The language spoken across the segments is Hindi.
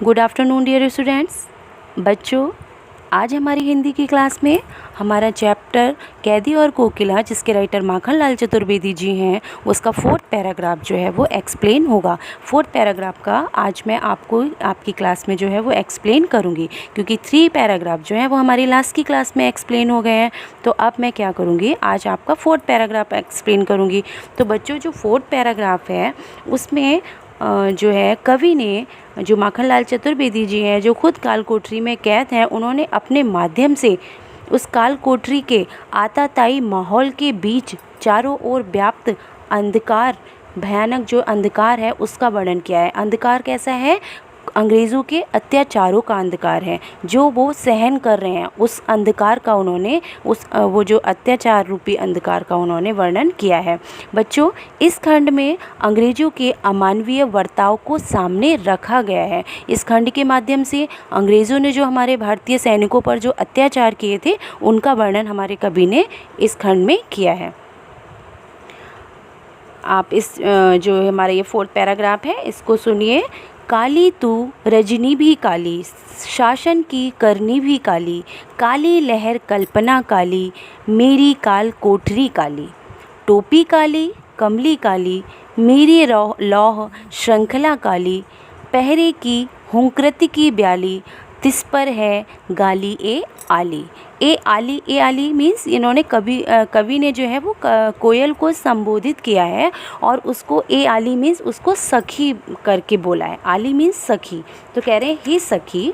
Good afternoon dear students. बच्चों, आज हमारी हिंदी की क्लास में हमारा चैप्टर कैदी और कोकिला, जिसके राइटर माखनलाल चतुर्वेदी जी हैं, उसका 4th पैराग्राफ जो है वो एक्सप्लेन होगा। 4th पैराग्राफ का आज मैं आपको आपकी क्लास में जो है वो एक्सप्लेन करूँगी, क्योंकि 3 पैराग्राफ जो है वो हमारी लास्ट की क्लास में एक्सप्लेन हो गए हैं। तो अब मैं क्या करूँगी, आज आपका 4th पैराग्राफ एक्सप्लेन करूँगी। तो बच्चों, जो 4th पैराग्राफ है उसमें जो है कवि ने, जो माखनलाल चतुर्वेदी जी हैं, जो खुद काल कोठरी में कैद हैं, उन्होंने अपने माध्यम से उस काल कोठरी के आताताई माहौल के बीच चारों ओर व्याप्त अंधकार, भयानक जो अंधकार है उसका वर्णन किया है। अंधकार कैसा है? अंग्रेज़ों के अत्याचारों का अंधकार है जो वो सहन कर रहे हैं। उस अंधकार का उन्होंने वो जो अत्याचार रूपी अंधकार का उन्होंने वर्णन किया है। बच्चों, इस खंड में अंग्रेज़ों के अमानवीय बर्ताव को सामने रखा गया है। इस खंड के माध्यम से अंग्रेज़ों ने जो हमारे भारतीय सैनिकों पर जो अत्याचार किए थे उनका वर्णन हमारे कवि ने इस खंड में किया है। आप इस जो हमारा ये 4th पैराग्राफ है इसको सुनिए। काली तू रजनी भी काली, शासन की करनी भी काली, काली लहर कल्पना काली, मेरी काल कोठरी काली, टोपी काली कमली काली, मेरी लौह श्रृंखला काली, पहरे की हुंकृति की ब्याली, तिस पर है गाली ए आली। ए आली मीन्स इन्होंने कवि ने जो है वो कोयल को संबोधित किया है और उसको ए आली मीन्स उसको सखी करके बोला है। आली मीन्स सखी। तो कह रहे हैं हे सखी।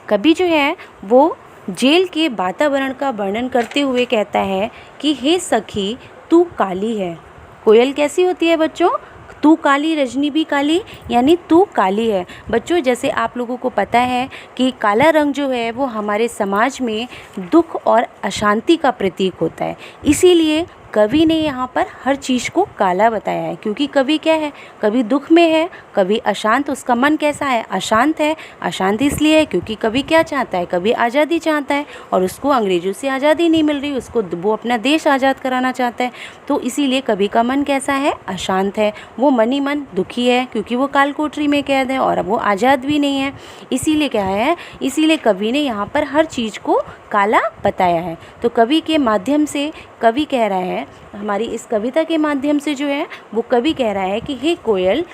कवि जो है वो जेल के वातावरण का वर्णन करते हुए कहता है कि हे सखी तू काली है। कोयल कैसी होती है बच्चों? तू काली रजनी भी काली, यानी तू काली है। बच्चों, जैसे आप लोगों को पता है कि काला रंग जो है वो हमारे समाज में दुख और अशांति का प्रतीक होता है। इसीलिए कवि ने यहाँ पर हर चीज़ को काला बताया है, क्योंकि कवि क्या है? कवि दुख में है, कवि अशांत, उसका मन कैसा है? अशांत है। अशांत इसलिए है क्योंकि कवि क्या चाहता है? कवि आज़ादी चाहता है और उसको अंग्रेज़ों से आज़ादी नहीं मिल रही, उसको वो अपना देश आज़ाद कराना चाहता है। तो इसीलिए कवि का मन कैसा है? अशांत है। वो मन ही मन दुखी है क्योंकि वो काल कोठरी में कैद है और अब वो आज़ाद भी नहीं है। इसीलिए क्या है? इसीलिए कवि ने यहाँ पर हर चीज़ को काला बताया है। तो कवि के माध्यम से कवि कह रहा है, हमारी इस कविता के माध्यम से जो है वो कवि कह रहा है कि हे कोयल,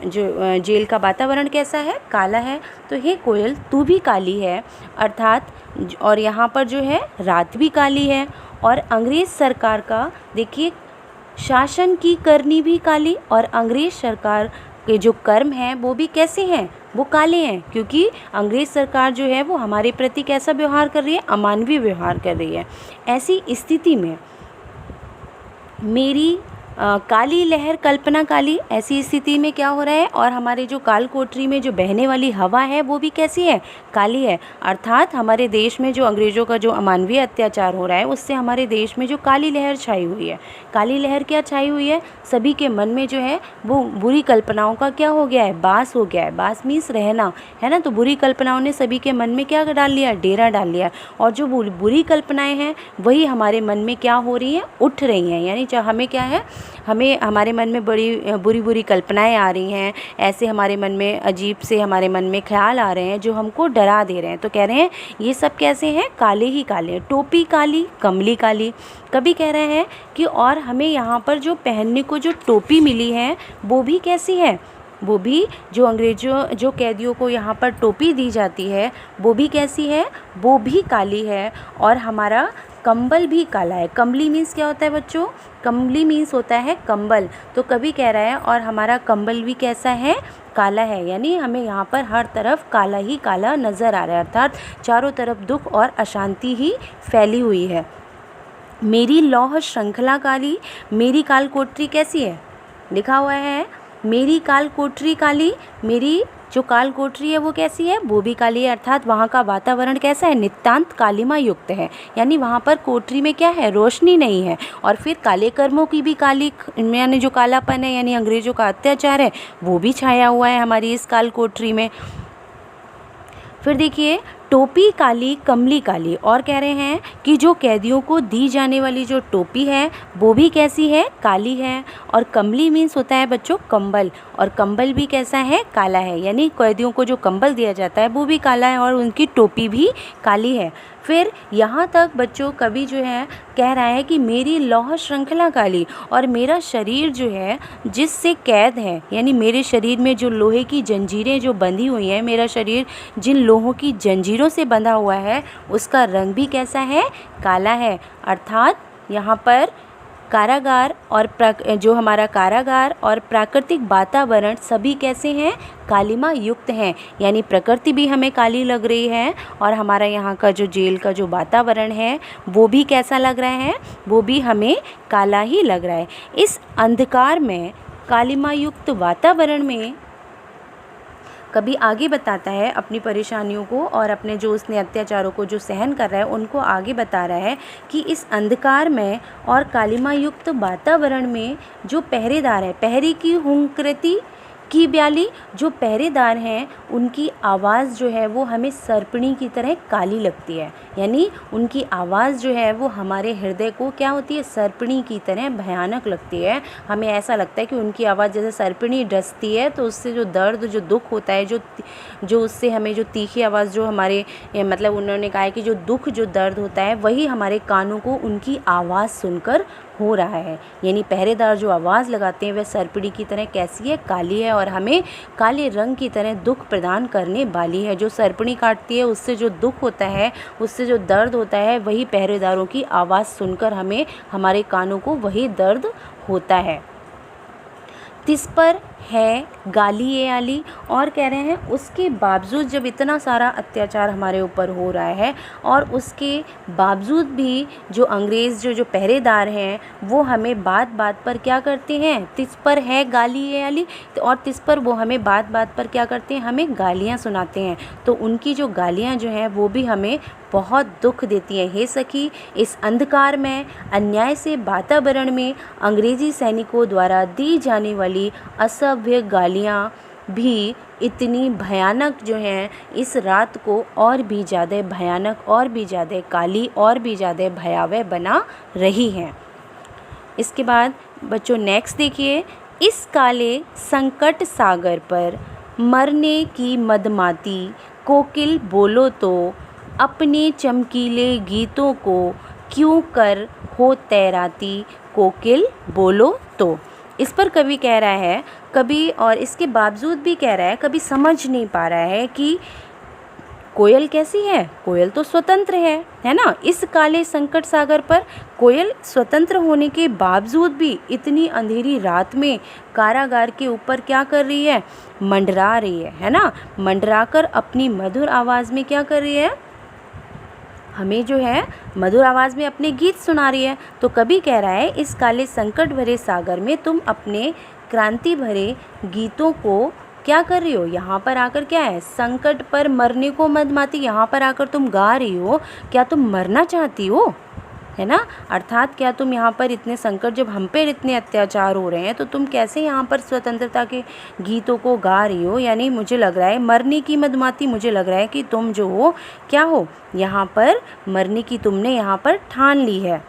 जो जेल का वातावरण कैसा है? काला है। तो हे कोयल तू भी काली है, अर्थात और यहाँ पर जो है रात भी काली है। और अंग्रेज़ सरकार का देखिए, शासन की करनी भी काली, और अंग्रेज़ सरकार के जो कर्म हैं वो भी कैसे हैं? वो काले हैं, क्योंकि अंग्रेज़ सरकार जो है वो हमारे प्रति कैसा व्यवहार कर रही है? अमानवीय व्यवहार कर रही है। ऐसी स्थिति में मेरी काली लहर कल्पना काली, ऐसी स्थिति में क्या हो रहा है? और हमारे जो काल कोठरी में जो बहने वाली हवा है वो भी कैसी है? काली है। अर्थात हमारे देश में जो अंग्रेज़ों का जो अमानवीय अत्याचार हो रहा है उससे हमारे देश में जो काली लहर छाई हुई है। काली लहर क्या छाई हुई है? सभी के मन में जो है वो बुरी कल्पनाओं का क्या हो गया है? बास हो गया है। बास मीन्स रहना, है ना। तो बुरी कल्पनाओं ने सभी के मन में क्या डाल लिया? डेरा डाल लिया। और जो बुरी कल्पनाएँ हैं वही हमारे मन में क्या हो रही हैं? उठ रही हैं। यानी हमें क्या है, हमें हमारे मन में बड़ी बुरी कल्पनाएं आ रही हैं। ऐसे हमारे मन में अजीब से हमारे मन में ख्याल आ रहे हैं जो हमको डरा दे रहे हैं। तो कह रहे हैं ये सब कैसे हैं? काले ही काले हैं। टोपी काली कमली काली। कभी कह रहे हैं कि और हमें यहाँ पर जो पहनने को जो टोपी मिली है वो भी कैसी है? वो भी जो अंग्रेज़ों जो कैदियों को यहाँ पर टोपी दी जाती है वो भी कैसी है? वो भी काली है। और हमारा कंबल भी काला है। कमली मीन्स क्या होता है बच्चों? कमली मीन्स होता है कंबल। तो कभी कह रहा है और हमारा कंबल भी कैसा है? काला है। यानी हमें यहाँ पर हर तरफ काला ही काला नज़र आ रहा है, अर्थात चारों तरफ दुख और अशांति ही फैली हुई है। मेरी लौह श्रृंखला काली, मेरी काल कोठरी कैसी है? लिखा हुआ है मेरी काल कोठरी काली। मेरी जो काल कोठरी है वो कैसी है? वो भी काली है। अर्थात वहाँ का वातावरण कैसा है? नितांत कालिमा युक्त है। यानी वहाँ पर कोठरी में क्या है? रोशनी नहीं है। और फिर काले कर्मों की भी काली, यानी जो कालापन है, यानी अंग्रेज़ों का अत्याचार है, वो भी छाया हुआ है हमारी इस काल कोठरी में। फिर देखिए, टोपी काली कमली काली, और कह रहे हैं कि जो कैदियों को दी जाने वाली जो टोपी है वो भी कैसी है, काली है। और कमली मीन्स होता है बच्चों कंबल, और कंबल भी कैसा है, काला है। यानी कैदियों को जो कंबल दिया जाता है वो भी काला है और उनकी टोपी भी काली है। फिर यहाँ तक बच्चों कवि जो है कह रहा है कि मेरी लौह श्रृंखला काली, और मेरा शरीर जो है जिससे कैद है, यानी मेरे शरीर में जो लोहे की जंजीरें जो बंधी हुई हैं, मेरा शरीर जिन लोहों की जंजीरों से बंधा हुआ है उसका रंग भी कैसा है, काला है। अर्थात यहाँ पर कारागार और जो हमारा कारागार और प्राकृतिक वातावरण सभी कैसे हैं, कालिमा युक्त हैं। यानी प्रकृति भी हमें काली लग रही है और हमारा यहाँ का जो जेल का जो वातावरण है वो भी कैसा लग रहा है, वो भी हमें काला ही लग रहा है। इस अंधकार में, कालिमा युक्त वातावरण में कभी आगे बताता है अपनी परेशानियों को और अपने जो उसने अत्याचारों को जो सहन कर रहा है उनको आगे बता रहा है कि इस अंधकार में और कालिमा युक्त वातावरण में जो पहरेदार है, पहरे की हुंकृति की ब्याली, जो पहरेदार हैं उनकी आवाज़ जो है वो हमें सर्पणी की तरह काली लगती है। यानी उनकी आवाज़ जो है वो हमारे हृदय को क्या होती है, सर्पणी की तरह भयानक लगती है। हमें ऐसा लगता है कि उनकी आवाज़ जैसे सर्पणी डसती है तो उससे जो दर्द जो दुख होता है, जो उससे हमें जो तीखी आवाज़ जो हमारे मतलब उन्होंने कहा है कि जो दुख जो दर्द होता है वही हमारे कानों को उनकी आवाज़ सुनकर हो रहा है। यानी पहरेदार जो आवाज़ लगाते हैं वह सर्पणी की तरह कैसी है, काली है और हमें काले रंग की तरह दुख प्रदान करने वाली है। जो सर्पणी काटती है उससे जो दुख होता है, उससे जो दर्द होता है, वही पहरेदारों की आवाज़ सुनकर हमें हमारे कानों को वही दर्द होता है। तिस पर है गाली ये आली, और कह रहे हैं उसके बावजूद जब इतना सारा अत्याचार हमारे ऊपर हो रहा है और उसके बावजूद भी जो अंग्रेज़ जो पहरेदार हैं वो हमें बात बात पर क्या करते हैं, तिस पर है गाली ये आली, और तिस पर वो हमें बात बात पर क्या करते हैं, हमें गालियाँ सुनाते हैं। तो उनकी जो गालियाँ जो हैं वो भी हमें बहुत दुख देती हैं। हे सखी, इस अंधकार में, अन्याय से वातावरण में अंग्रेज़ी सैनिकों द्वारा दी जाने वाली असभ्य गालियाँ भी इतनी भयानक जो हैं इस रात को और भी ज़्यादा भयानक, और भी ज़्यादा काली, और भी ज़्यादा भयावह बना रही हैं। इसके बाद बच्चों नेक्स्ट देखिए, इस काले संकट सागर पर मरने की मदमाती कोकिल बोलो तो, अपने चमकीले गीतों को क्यों कर हो तैराती कोकिल बोलो तो। इस पर कवि कह रहा है, कभी और इसके बावजूद भी कह रहा है, कभी समझ नहीं पा रहा है कि कोयल कैसी है, कोयल तो स्वतंत्र है ना। इस काले संकट सागर पर कोयल स्वतंत्र होने के बावजूद भी इतनी अंधेरी रात में कारागार के ऊपर क्या कर रही है, मंडरा रही है ना। मंडरा कर अपनी मधुर आवाज़ में क्या कर रही है, हमें जो है मधुर आवाज़ में अपने गीत सुना रही है। तो कभी कह रहा है, इस काले संकट भरे सागर में तुम अपने क्रांति भरे गीतों को क्या कर रही हो, यहाँ पर आकर क्या है, संकट पर मरने को मदमाती, यहाँ पर आकर तुम गा रही हो, क्या तुम मरना चाहती हो, है ना। अर्थात क्या तुम यहाँ पर इतने संकट, जब हम पर इतने अत्याचार हो रहे हैं तो तुम कैसे यहाँ पर स्वतंत्रता के गीतों को गा रही हो। यानी मुझे लग रहा है मरने की मदमाती, मुझे लग रहा है कि तुम जो हो क्या हो, यहाँ पर मरने की तुमने यहाँ पर ठान ली है।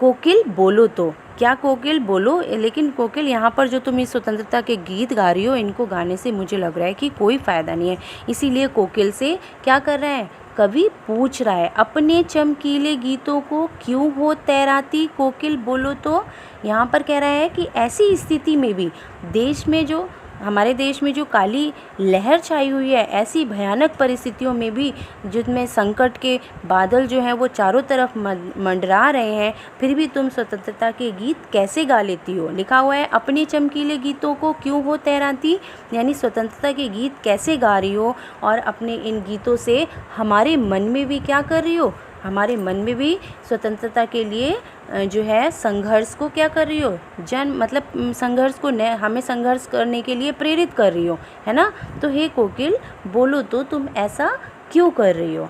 कोकिल बोलो तो, क्या कोकिल बोलो, लेकिन कोकिल यहाँ पर जो तुम इस स्वतंत्रता के गीत गा रही हो, इनको गाने से मुझे लग रहा है कि कोई फ़ायदा नहीं है। इसीलिए कोकिल से क्या कर रहा है, कवि पूछ रहा है, अपने चमकीले गीतों को क्यों हो तैराती कोकिल बोलो तो। यहाँ पर कह रहा है कि ऐसी स्थिति में भी देश में जो हमारे देश में जो काली लहर छाई हुई है, ऐसी भयानक परिस्थितियों में भी जिसमें संकट के बादल जो हैं वो चारों तरफ मंडरा रहे हैं, फिर भी तुम स्वतंत्रता के गीत कैसे गा लेती हो। लिखा हुआ है, अपने चमकीले गीतों को क्यों हो तैराती, यानी स्वतंत्रता के गीत कैसे गा रही हो और अपने इन गीतों से हमारे मन में भी क्या कर रही हो, हमारे मन में भी स्वतंत्रता के लिए जो है संघर्ष को क्या कर रही हो, मतलब संघर्ष को हमें संघर्ष करने के लिए प्रेरित कर रही हो, है ना। तो हे कोकिल बोलो तो, तुम ऐसा क्यों कर रही हो।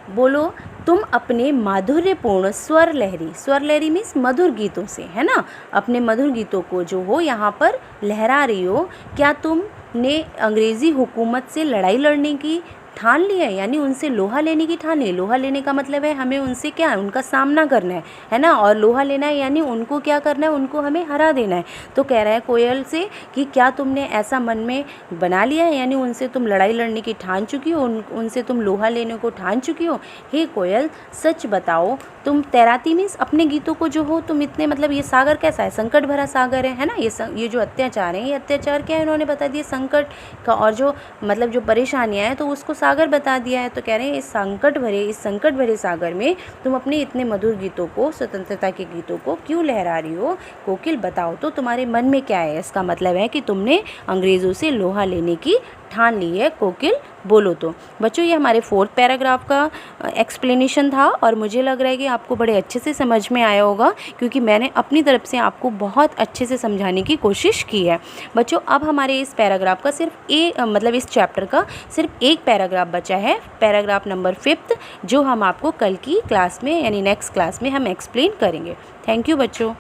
बोलो तुम अपने माधुर्यपूर्ण स्वर लहरी मीन्स मधुर गीतों से, है ना, अपने मधुर गीतों को जो हो यहाँ पर लहरा रही हो, क्या तुम ने अंग्रेज़ी हुकूमत से लड़ाई लड़ने की ठान लिया है, यानी उनसे लोहा लेने की ठान ली। लोहा लेने का मतलब है हमें उनसे क्या है, उनका सामना करना है ना। और लोहा लेना है यानी उनको क्या करना है, उनको हमें हरा देना है। तो कह रहा है कोयल से कि क्या तुमने ऐसा मन में बना लिया है, यानी उनसे तुम लड़ाई लड़ने की ठान चुकी हो, उनसे तुम लोहा लेने को ठान चुकी हो। हे कोयल सच बताओ, तुम तैराती मीन्स अपने गीतों को जो हो तुम इतने, मतलब ये सागर कैसा है, संकट भरा सागर है ना। ये जो अत्याचार है, ये अत्याचार क्या है, इन्होंने बता दिया संकट का, और जो मतलब जो परेशानियाँ हैं तो उसको सागर बता दिया है। तो कह रहे हैं इस संकट भरे सागर में तुम अपने इतने मधुर गीतों को, स्वतंत्रता के गीतों को क्यों लहरा रही हो। कोकिल बताओ तो तुम्हारे मन में क्या है। इसका मतलब है कि तुमने अंग्रेज़ों से लोहा लेने की ठान ली है। कोकिल बोलो तो। बच्चों ये हमारे 4th पैराग्राफ का एक्सप्लेनेशन था, और मुझे लग रहा है कि आपको बड़े अच्छे से समझ में आया होगा, क्योंकि मैंने अपनी तरफ से आपको बहुत अच्छे से समझाने की कोशिश की है। बच्चों अब हमारे इस पैराग्राफ का मतलब इस चैप्टर का सिर्फ एक पैराग्राफ बचा है, पैराग्राफ नंबर 5th, जो हम आपको कल की क्लास में यानी नेक्स्ट क्लास में हम एक्सप्लेन करेंगे। थैंक यू बच्चों।